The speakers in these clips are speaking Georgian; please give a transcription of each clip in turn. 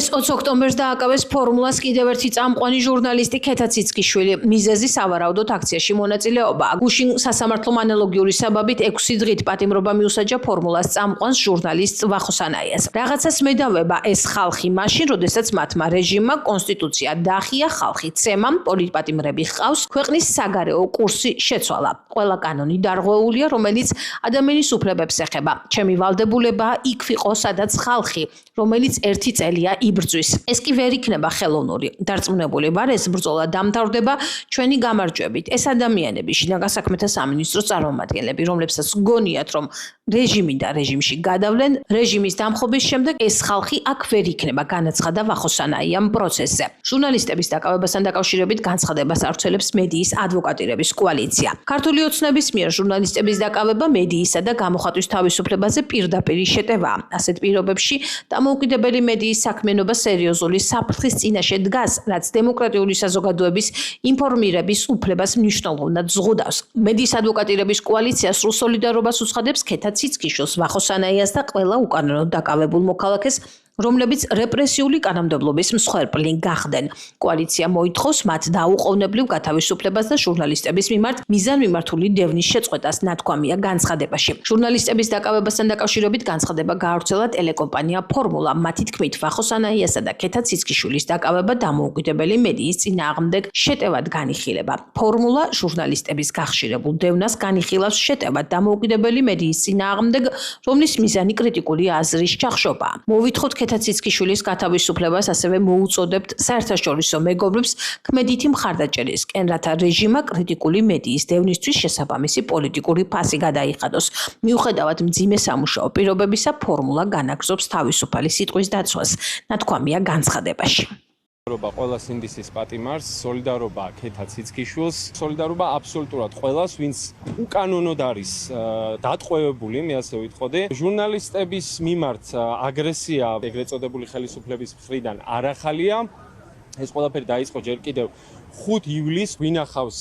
დღეს 20 ოქტომბერს დააკავეს ფორმულას კიდევ ერთი წამყვანი ჟურნალისტი ქეთა ციცქიშვილი. მიზეზი სავარაუდოდ აქციაში მონაწილეობა. გუშინ სასამართლომ ანალოგიური საბაბით 6 დღით პატიმრობა მიუსაჯა ფორმულას წამყვანს ჟურნალისტს ვახო სანაიას. რაღაცას მედავება ეს ხალხი მაშინ, როდესაც მათმა რეჟიმმა კონსტიტუცია დაახია, ხალხი ცემა, პოლიტპატიმრები ჰყავს, ქვეყნის საგარეო კურსი შეცვალა. ყველა კანონი დარღვეულია, რომელიც ადამიანის უფლებებს ეხება. ჩემი ვალდებულებაა იქ ვიყო, სადაც ხალხი, რომელიც ერთი წელია იბრძვის. ეს კი ვერ იქნება ხელოვნური. დარწმუნებული ვარ, ეს ბრძოლა დამთავრდება ჩვენი გამარჯვებით. ეს ადამიანები, შინაგან საქმეთა სამინისტროს წარმომადგენლები, რომლებსაც გონიათ, რომ რეჟიმი და რეჟიმში გადავლენ, რეჟიმის დამხობის შემდეგ ეს ხალხი აქ ვერ იქნება, განაცხადა ვახო სანაიამ პროცესზე. ჟურნალისტების დაკავებასთან დაკავშირებით განცხადებას ავრცელებს მედიის ადვოკატირების კოალიცია. ქართული ოცნების მიერ ჟურნალისტების დაკავება მედიისა და გამოხატვის თავისუფლებაზე პირდაპირი შეტევაა. ასეთ პირობებში დამოუკიდებელი მედიის საქმიანობა სერიოზული საფრთხის წინაშე დგას, რაც დემოკრატიული საზოგადოების ინფორმირების უფლებას მნიშვნელოვნად ზღუდავს. მედიის ადვოკატირების კოალიცია სრულ სოლიდარობას უცხადებს ქეთა ციცქიშვილს, ვახო სანაიას და ყველა უკანონოდ დაკავებულ მოქალაქეს, რომლებიც რეპრესიული კანონმდებლობის მსხვერპლი გახდნენ. კოალიცია მოითხოვს მათ დაუყოვნებლივ გათავისუფლებას და ჟურნალისტების მიმართ მიზანმიმართული დევნის შეწყვეტას, ნათქვამია განცხადებაში. ჟურნალისტების დაკავებასთან დაკავშირებით განცხადება გაავრცელა ტელეკომპანია ფორმულა. მათი თქმით, ვახო სანაიასა და ქეთა ციცქიშვილის დაკავება დამოუკიდებელი მედიის წინააღმდეგ შეტევად განიხილება. ფორმულა ჟურნალისტების გახშირებულ დევნას განიხილავს შეტევად დამოუკიდებელი მედიის წინააღმდეგ, რომლის მიზანი კრიტიკული აზრის ჩახშობაა. მოვითხოთ ქეთა ციცქიშვილის გათავისუფლებას, ასევე მოუწოდებთ საერთაშორისო მეგობრებს ქმედითი მხარდაჭერისკენ, რათა რეჟიმმა კრიტიკული მედიის დევნისთვის შესაბამისი პოლიტიკური ფასი გადაიხადოს. მიუხედავად მძიმე სამუშაო პირობებისა, ფორმულა განაგრძობს თავისუფალი სიტყვის დაცვას, ნათქვამია განცხადებაში. ყველა სინდისის პატიმარს, სოლიდარობა ქეთა ციცქიშვილს, სოლიდარობა აბსოლუტურად ყველას, ვინც უკანონოდ არის დატყვევებული, მე ასე ვიტყოდი. ჟურნალისტების მიმართ აგრესია ეგრეთ წოდებული ხელისუფლების მხრიდან არ ახალია. ეს ყველაფერი დაიწყო ჯერ კიდევ 5 ივლისს, ვინახავს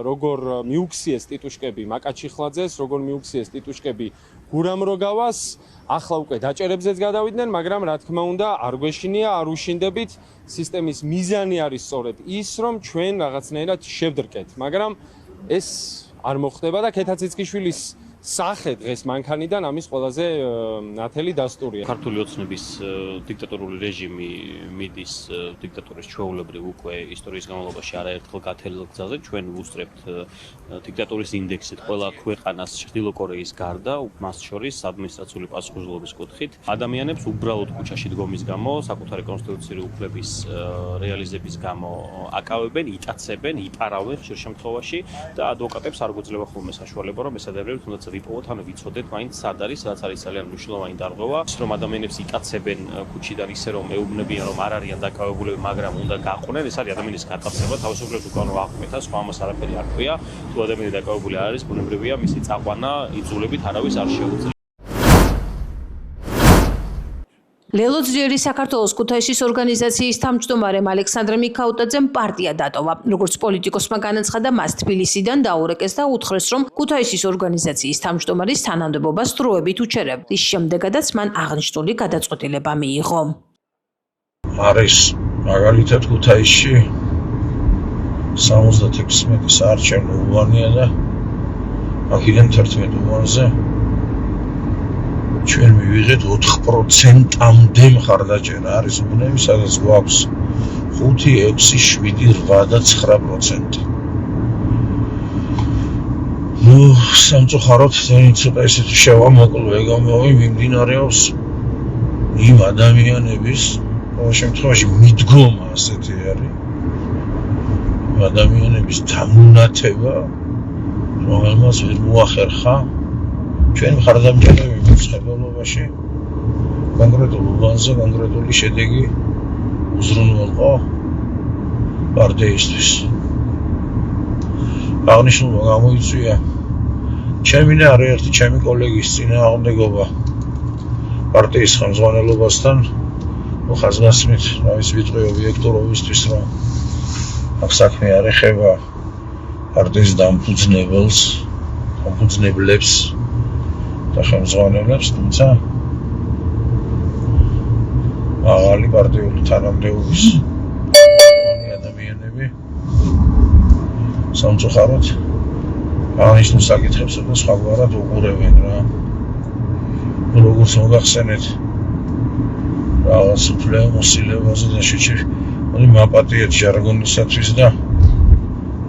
როგორ მიუქციეს ტიტუშკები მაკაჩიხლაძეს, როგორ მიუქციეს ტიტუშკები გურამ როგავას, ახლა უკვე დაჭერებზეც გადავიდნენ, მაგრამ რა თქმა უნდა, არ გვეშინია, არ უშინდებით. სისტემის მიზანი არის სწორედ ის, რომ ჩვენ რაღაცნაირად შევდრკეთ, მაგრამ ეს არ მოხდება და ქეთა ციცქიშვილის სახე დღეს მანქანიდან ამის ყველაზე ნათელი დასტურია. ქართული ოცნების დიქტატორული რეჟიმი მიდის დიქტატურის ჩვეულებრივ უკვე ისტორიის განმავლობაში არაერთხელ გათელილ გზაზე. ჩვენ ვუსწრებთ დიქტატურის ინდექსით ყველა ქვეყანას ჩრდილო კორეის გარდა, მას შორის ადმინისტრაციული პასუხისმგებლობის კუთხით. ადამიანებს უბრალოდ ქუჩაში დგომის გამო, საკუთარი კონსტიტუციური უფლების რეალიზების გამო აკავებენ, იტაცებენ, იპარავენ ხშირ შემთხვევაში და ადვოკატებს არ გვეძლება ხოლმე საშუალება, რომ ეს ადამიანები თუნდაც ვიპოვოთ, ანუ ვიცოდეთ მაინც სად არის, რაც არის ძალიან მნიშვნელოვანი დარღვევა, რომ ადამიანებს იტაცებენ ქუჩიდან ისე რომ ეუბნებიან, რომ არ არიან დაკავებულები, მაგრამ უნდა გაყვნენ, ეს არის ადამიანის გატაცება, თავისუფლად უკანონო აღქმეთა, სხვა ამას არაფერი არ ქვია. თუ ადამიანი დაკავებული არ არის, ბუნებრივია მისი წაყვანა იძულებით არავის არ შეუძლია. ლელო ძლიერი საქართველოს ქუთაისის ორგანიზაციის თავმჯდომარემ ალექსანდრე მიქაუტაძემ პარტია დატოვა. როგორც პოლიტიკოსმა განაცხადა, მას თბილისიდან დაურეკეს და უთხრეს, რომ ქუთაისის ორგანიზაციის თავმჯდომარის თანამდებობას დროებით უჩერებთ. ის შემდეგადაც მან აღნიშნული გადაწყვეტილება მიიღო. არის მაგალითად ქუთაისში 76 საარჩევნო უბანია და აქედან 11 უბანზე ჩვენ მივიღეთ 4%-მდე მხარდაჭერა. არის უბნები, სადაც გვაქვს 5, 6, 7, 8 და 9%. სამწუხაროდ ცოტა ისეთი შევამოკლე გამოვი მიმდინარეობს იმ ადამიანების, ყოველ შემთხვევაში მიდგომა ასეთი არის. ადამიანების დამუნათება, რომელმაც ვერ მოახერხა ჩვენ მხარდამჭერები მსხებელობაში კონკრეტულ უბანზე კონკრეტული შედეგი უზრუნველყო პარტიისთვის. აღნიშნულმა გამოიწვია ჩემი და არაერთი ჩემი კოლეგის წინააღმდეგობა პარტიის ხელმძღვანელობასთან, ხაზგასმით, რავის ვიტყვი ობიექტურობისთვის, რომ აქ საქმე არ ეხება პარტიის დამფუძნებლებს და ხელმძღვანელებს, თუმცა მაღალი ახალი პარტიული თანამდებობის ადამიანები სამწუხაროდ აღნიშნულ საკითხებსა და სხვაგვარად უყურებენ რა. როგორც მოგახსენეთ რაღაც უფლება მოსილებაზე და შეჭრილი მაპატიეთ ჟარგონისათვის და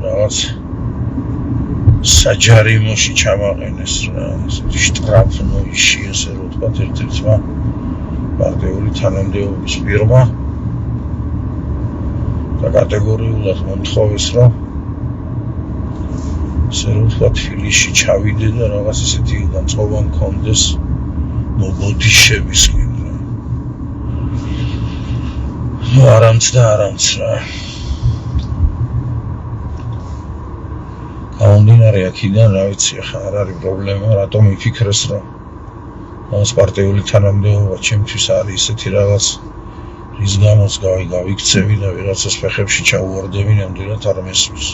რაღაც საჯარიმოში ჩამაყენეს რა, ესეთი შტრაფნოიში ესე რომ ვთქვათ ერთ-ერთმა პარტიული თანამდებობის ფირმა და კატეგორიულად მომთხოვეს რომ ესე რომ ვთქვათ ფილიში ჩავიდე და რაღაც ესეთი განწყობა მქონდეს მობოდიშებისკენ რა. არამც რა. გამომდინარე აქედან რა ვიცი ახლა არ არის პრობლემა რატომ იფიქრეს რომ ეს პარტიული თანამდებობა ჩემთვის არის ესეთი რაღაც რის გამოც გავიქცევი და ვიღაცას ფეხებში ჩაუვარდები ნამდვილად არ მესმის.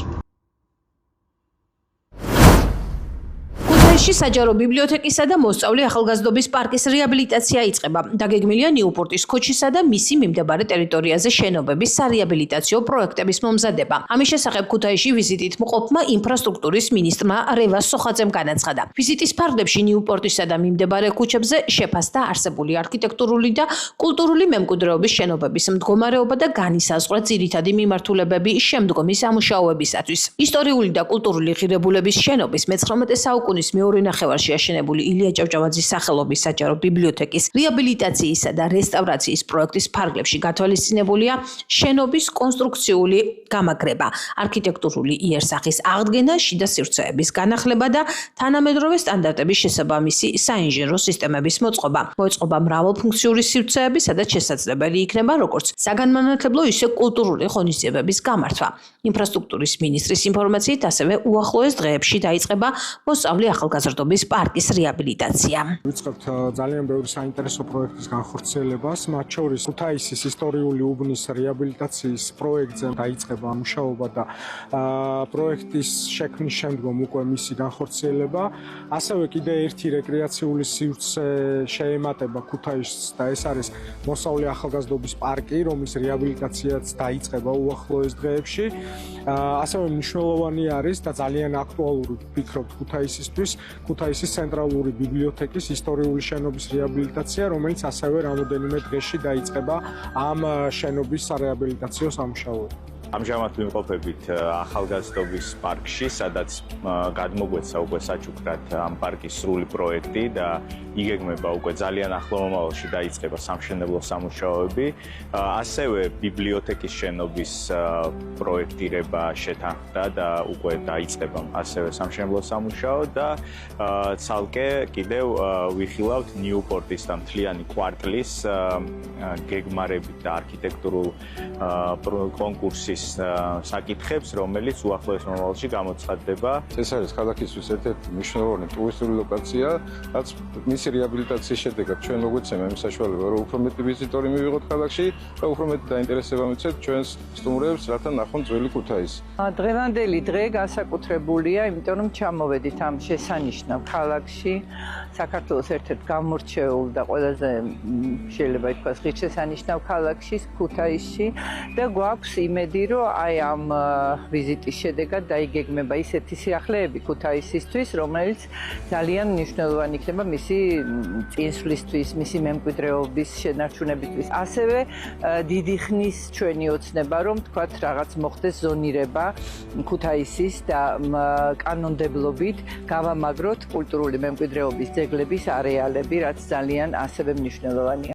ქუთაისში საჯარო ბიბლიოთეკისა და მოსწავლე ახალგაზრდობის პარკის რეაბილიტაცია იწყება. დაგეგმილია ნიუპორტის ქუჩისა და მისი მიმდებარე ტერიტორიაზე შენობების სარეაბილიტაციო პროექტების მომზადება. ამის შესახებ ქუთაისში ვიზიტით მყოფმა ინფრასტრუქტურის მინისტრმა რევას სოხაძემ განაცხადა. ვიზიტის ფარგლებში ნიუპორტისა და მიმდებარე ქუჩებზე შეფასდა არსებული არქიტექტურული და კულტურული მემკვიდრეობის შენობების მდგომარეობა და განისაზღვრა ძირითადი მიმართულებები შემდგომი სამუშაოებისათვის. ისტორიული და კულტურული ღირებულების შენობის მე-19 საუკუნის მეორე ნახევარში აშენებული ილია ჭავჭავაძის სახელობის საჯარო ბიბლიოთეკის რეაბილიტაციისა და რესტავრაციის პროექტის ფარგლებში გათვალისწინებულია შენობის კონსტრუქციული გამაგრება, არქიტექტურული იერსახის აღდგენა, შიდა სივრცეების განახლება და თანამედროვე სტანდარტების შესაბამისი საინჟინრო სისტემების მოწყობა. მოეწყობა მრავალფუნქციური სივრცეები, სადაც შესაძლებელი იქნება როგორც საგანმანათლებლო, ისე კულტურული ღონისძიებების გამართვა. ინფრასტრუქტურის მინისტრის ინფორმაციით, ასევე უახლოეს დღეებში დაიწყება მოსწავლე ახალგაზრდობის პარკის რეაბილიტაცია. ვიწყებთ ძალიან ბევრი საინტერესო პროექტის განხორციელებას, მათ შორის ქუთაისის ისტორიული უბნის რეაბილიტაციის პროექტზე დაიწყება მუშაობა და პროექტის შექმნის შემდგომ უკვე მისი განხორციელება. ასევე კიდე ერთი რეკრეაციული სივრცე შეემატება ქუთაისს და ეს არის მოსწავლე ახალგაზრდობის პარკი, რომლის რეაბილიტაციაც დაიწყება უახლოეს დღეებში. ასევე მნიშვნელოვანი არის და ძალიან აქტუალური ვფიქრობ ქუთაისისთვის ქუთაისის ცენტრალური ბიბლიოთეკის ისტორიული შენობის რეაბილიტაცია, რომელიც ასევე რამოდენიმე დღეში დაიწყება ამ შენობის სარეაბილიტაციო სამუშაოები. ამჟამად ვიმყოფებით ახალგაზრდობის პარკში, სადაც გადმოგვეცა უკვე საჩუქრად ამ პარკის სრული პროექტი და იგეგმება უკვე ძალიან ახლო მომავალში დაიწყება სამშენებლო სამუშაოები. ასევე ბიბლიოთეკის შენობის პროექტირება შეთანხმდა და უკვე დაიწყება ასევე სამშენებლო სამუშაო და ცალკე კიდევ ვიხილავთ ნიუპორტის და მთლიანი კვარტლის გეგმარებით და არქიტექტურულ კონკურსის საკითხებს, რომელიც უახლოეს მომავალში გამოცხადდება. ეს არის ქალაქისთვის ერთ-ერთი მნიშვნელოვანი ტურისტული ლოკაცია, რაც მისი რეაბილიტაციის შედეგად ჩვენ მოგვეცემა იმ საშუალება, რომ უფრო მეტი ვიზიტორი მივიღოთ ქალაქში და უფრო მეტი დაინტერესება მივცეთ ჩვენს სტუმრებს, რათა ნახონ ძველი ქუთაისი. დღევანდელი დღე განსაკუთრებულია, იმიტომ რომ ჩამოვედით ამ შესანიშნავ ქალაქში, საქართველოს ერთ-ერთ გამორჩეულ და ყველაზე შეიძლება ითქვას ღირსშესანიშნავ ქალაქში, ქუთაისში და გვაქვს იმედი, რომ აი ამ ვიზიტის შედეგად დაიგეგმება ისეთი სიახლეები ქუთაისისთვის, რომელიც ძალიან მნიშვნელოვანი იქნება მისი წინსვლისთვის, მისი მემკვიდრეობის შენარჩუნებისთვის. ასევე დიდი ხნის ჩვენი ოცნება, რომ თქვათ რაღაც მოხდეს ზონირება ქუთაისის და კანონმდებლობით გავამაგროთ კულტურული მემკვიდრეობის ძეგლების არეალები, რაც ძალიან ასევე მნიშვნელოვანია.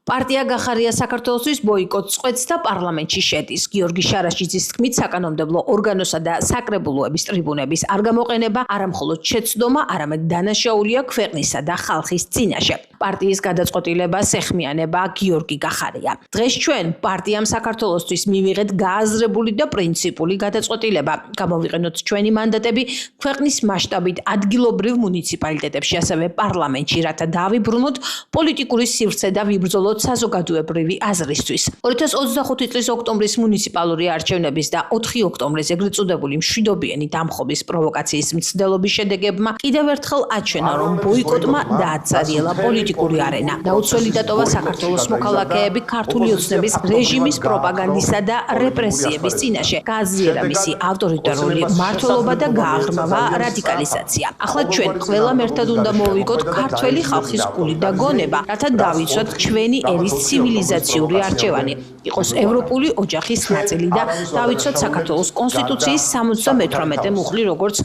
პარტია გახარია საქართველოსთვის ბოიკოტს წყვეტს და პარლამენტში შედის. გიორგი შარაშიძის თქმით, საკანონმდებლო ორგანოსა და საკრებულოების ტრიბუნების არ გამოყენება არამხოლოდ შეცდომა, არამედ დანაშაულია ქვეყნისა და ხალხის წინაშე. პარტიის გადაწყვეტილებას ეხმიანება გიორგი გახარია. დღეს ჩვენ პარტიამ საქართველოსთვის მივიღეთ გააზრებული და პრინციპული გადაწყვეტილება. გამოვიყენოთ ჩვენი მანდატები ქვეყნის მასშტაბით ადგილობრივ მუნიციპალიტეტებში, ასევე პარლამენტში, რათა დავიბრუნოთ პოლიტიკური სივრცე და ვიბრძოლოთ საზოგადოებრივი აზრისთვის. 2025 წლის ოქტომბრის მუნიციპალური არჩევნების და 4 ოქტომბრის ეგრეთ წოდებული მშვიდობიანი დამხობის პროვოკაციის მცდელობის შედეგებმა კიდევ ერთხელ აჩვენა, რომ ბოიკოტმა დააცარიელა პოლიტიკური არენა. დაუცველი დატოვა საქართველოს მოქალაქეები ქართული ოცნების რეჟიმის პროპაგანდისა და რეპრესიების წინაშე, გააზიარა მისი ავტორიტარული მმართველობა და გააღრმავა რადიკალიზაცია. ახლა ჩვენ ყველამ ერთად უნდა მოვიგოთ ქართველი ხალხის გული და გონება, რათა დავიცვათ ჩვენი ერის ცივილიზაციური არჩევანი, იყოს ევროპული ოჯახის ნაწილი და დავიცვათ საქართველოს კონსტიტუციის 78 მუხლი,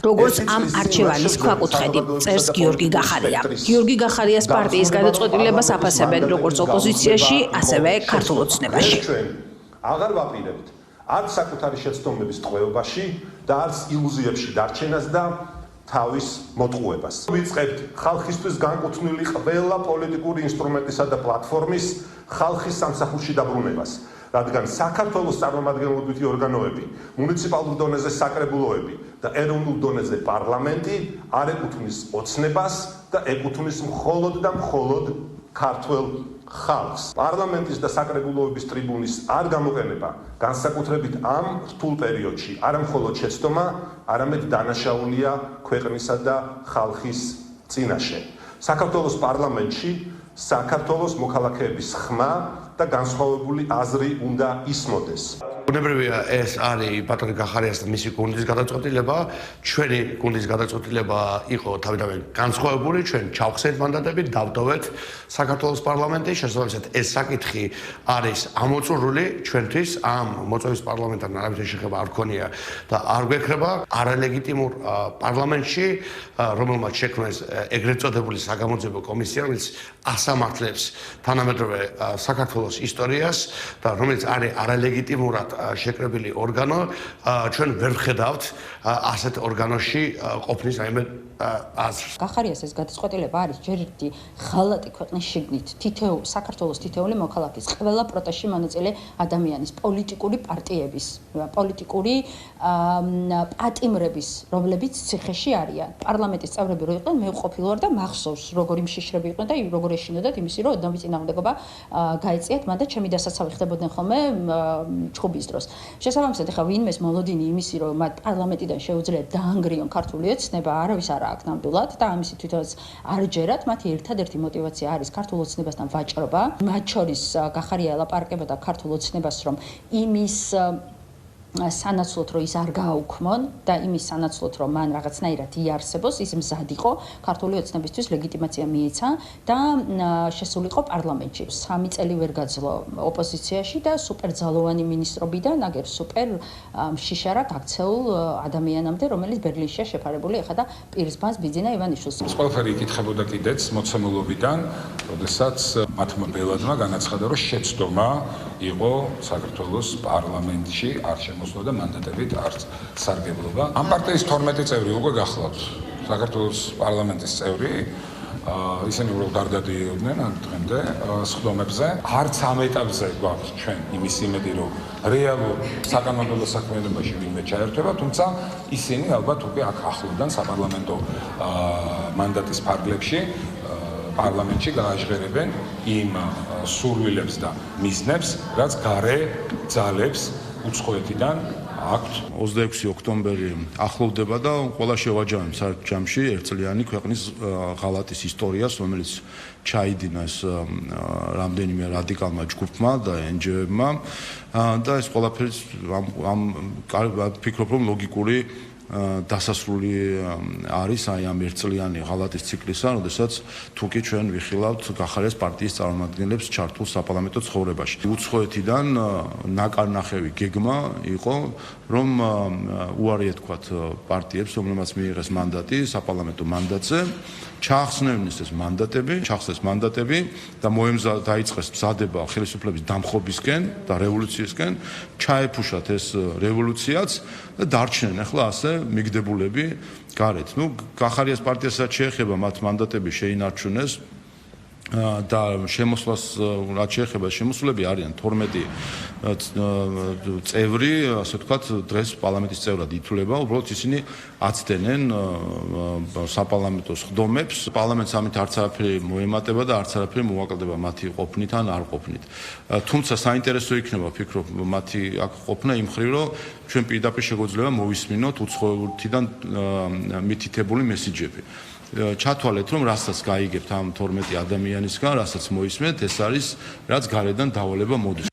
როგორც ამ არჩევანის ქვაკუთხედი, წერს გიორგი გახარია. გიორგი გახარიას პარტიის გადაწყვეტილებას აფასებენ როგორც ოპოზიციაში, ასევე ქართულ ოცნებაში. აღარ ვაპირებთ არც საკუთარი შეცდომების ტყვეობაში და არც ილუზიებში დარჩენას და თავის მოტყუებას. ვიწყებთ ხალხისთვის განკუთვნილი ყველა პოლიტიკური ინსტრუმენტისა და პლატფორმის ხალხის სამსახურში დაბრუნებას, რადგან საქართველოს წარმომადგენლობითი ორგანოები, მუნიციპალურ დონეზე საკრებულოები და ეროვნულ დონეზე პარლამენტი არ ეკუთვნის ოცნებას და ეკუთვნის მხოლოდ და მხოლოდ ქართველ ხალხს. პარლამენტის და საკრებულოების ტრიბუნის არ გამოყენება განსაკუთრებით ამ რთულ პერიოდში არა მხოლოდ შეცდომა, არამედ დანაშაულია ქვეყნისა და ხალხის წინაშე. საქართველოს პარლამენტში საქართველოს მოქალაქეების ხმა და განსხვავებული აზრი უნდა ისმოდეს. უნებრივია ეს არის ბატონი გახარიას და მისი გუნდის გადაწყვეტილება. ჩვენი გუნდის გადაწყვეტილება იყო თავიდანვე განსხვავებული, ჩვენ ჩავხსენთ მანდატები, დავტოვეთ საქართველოს პარლამენტი, შესაბამისად ეს საკითხი არის ამოწურული ჩვენთვის, ამ მოწვევის პარლამენტთან არავითარი შეხება არ ქონია და არ გვექრება არალეგიტიმურ პარლამენტში, რომელმაც შექმნეს ეგრეთ წოდებული საგამოძიებო კომისია, რომელიც ასამართლებს თანამედროვე საქართველოს ისტორიას და რომელიც არის არალეგიტიმურად შეკრებილი ორგანო, ჩვენ ვერ ვხედავთ ასეთ ორგანოში ყოფნის რაიმე აზრს. გახარიას ეს გადაწყვეტილება არის ჯერ ერთი ღალატი ქვეყნის შიგნით, საქართველოს თითოეული მოქალაქის, ყველა პროტესტში მონაწილე ადამიანის, პოლიტიკური პარტიების, პოლიტიკური პატიმრების, რომლებიც ციხეში არიან. პარლამენტის წევრები რო იყვნენ, მე ვყოფილი ვარ და მახსოვს, როგორი მშიშრები იყვნენ და როგორ ეშინოდათ იმისი, რომ დამწინააღმდეგობა გაეწიათ, მან და ჩემი დასაცავი ხდებოდნენ ხოლმე ჩხუბის დროს. შესაბამისად, ახლა ვინმეს მოლოდინი იმისი, რომ მათ პარლამენტიდან შეუძლიათ დაანგრიონ ქართული ოცნება, არავის არ აქვს ნამდვილად და ამისი თვითონაც არ ჯერათ, მათი ერთადერთი мотиваცია არის ქართულ ოცნებასთან ვაჭრობა. მათ შორის გახარია ელაპარაკებოდა ქართულ ოცნებას, რომ იმის სანაცვლოდ რომ ის არ გააუქმონ და იმის სანაცვლოდ რომ მან რაღაცნაირად იარსებოს, ის მზად იყო ქართული ოცნებისთვის ლეგიტიმაცია მიეცა და შესულიყო პარლამენტში. 3 წელი ვერ გაძლო ოპოზიციაში და სუპერძალოვანი მინისტრობიდან აგერ სუპერ მშიშარა გაქცეულ ადამიანამდე, რომელიც ბერლინშია შეფარებული ახლა და პირსბანს ბიძინა ივანიშვილს. ეს ყველაფერი იკითხებოდა კიდეც მოცემულობიდან, როდესაც მათმა ბელადმა განაცხადა, რომ შეცდომა იყო საქართველოს პარლამენტში არ მოსვლა და მანდატებით არც სარგებლობა. ამ პარტიის 12 წევრი უკვე გახლავთ საქართველოს პარლამენტის წევრი. ისინი უბრალოდ არ გადადიოდნენ ამ დღემდე სხდომებზე. არც ამ ეტაპზე გვაქვს ჩვენ იმის იმედი, რომ რეალურ საკანონმდებლო საქმიანობაში ვინმე ჩაერთვება, თუმცა ისინი ალბათ უკვე აქ ახლოდან საპარლამენტო მანდატის ფარგლებში პარლამენტში გააჟღერებენ იმ სურვილებს და მიზნებს, რაც გარე ძალებს უცხოეთიდან აქვთ. 26 ოქტომბერი ახლოვდება და ყველა შევაჯამებ სარჯამში ერთწლიანი ქვეყნის ღალატის ისტორიას, რომელიც ჩაიდინას რამდენიმე რადიკალმა ჯგუფმა და NGO-ებმა და ეს ყველაფერი ამ ფიქრობ რომ ლოგიკური დასასრული არის აი ამ ერთწლიანი ღალატის ციკლისა, როდესაც თუკი ჩვენ ვიხილავთ გახარიას პარტიის წარმომადგენლებს ჩართულ საპარლამენტო ცხოვრებაში. უცხოეთიდან ნაკარნახევი გეგმა იყო, რომ უარი ეთქვათ პარტიებს, რომლებმაც მიიღეს მანდატი საპარლამენტო მანდატზე, ჩაახსნევინეს ეს მანდატები და დაიწყეს მზადება ხელისუფლების დამხობისკენ და რევოლუციისკენ, ჩაეფუშათ ეს რევოლუციაც და დარჩნენ ახლა ასე მიგდებულები გარეთ. გახარიას პარტიასაც შეეხება მათ მანდატები შეინარჩუნეს და შემოსვლას რაც შეეხება შემოსვლები არიან 12 წევრი, ასე ვთქვათ, დღეს პარლამენტის წევრად ითვლება, უბრალოდ ისინი აცდენენ საპარლამენტო სხდომებს, პარლამენტს ამით არც არაფერი მოემატება და არც არაფერი მოაკლდება მათი ყოფნით ან არ ყოფნით. თუმცა საინტერესო იქნება, ვფიქრობ, მათი აქ ყოფნა იმ მხრივ, რომ ჩვენ პირდაპირ შეგვიძლია მოვისმინოთ უცხოეთიდან მითითებული მესიჯები. ჩათვალეთ, რომ რასაც გაიგებთ ამ 12 ადამიანისგან, რასაც მოისმენთ, ეს არის რაც გარედან დავალება მოდის.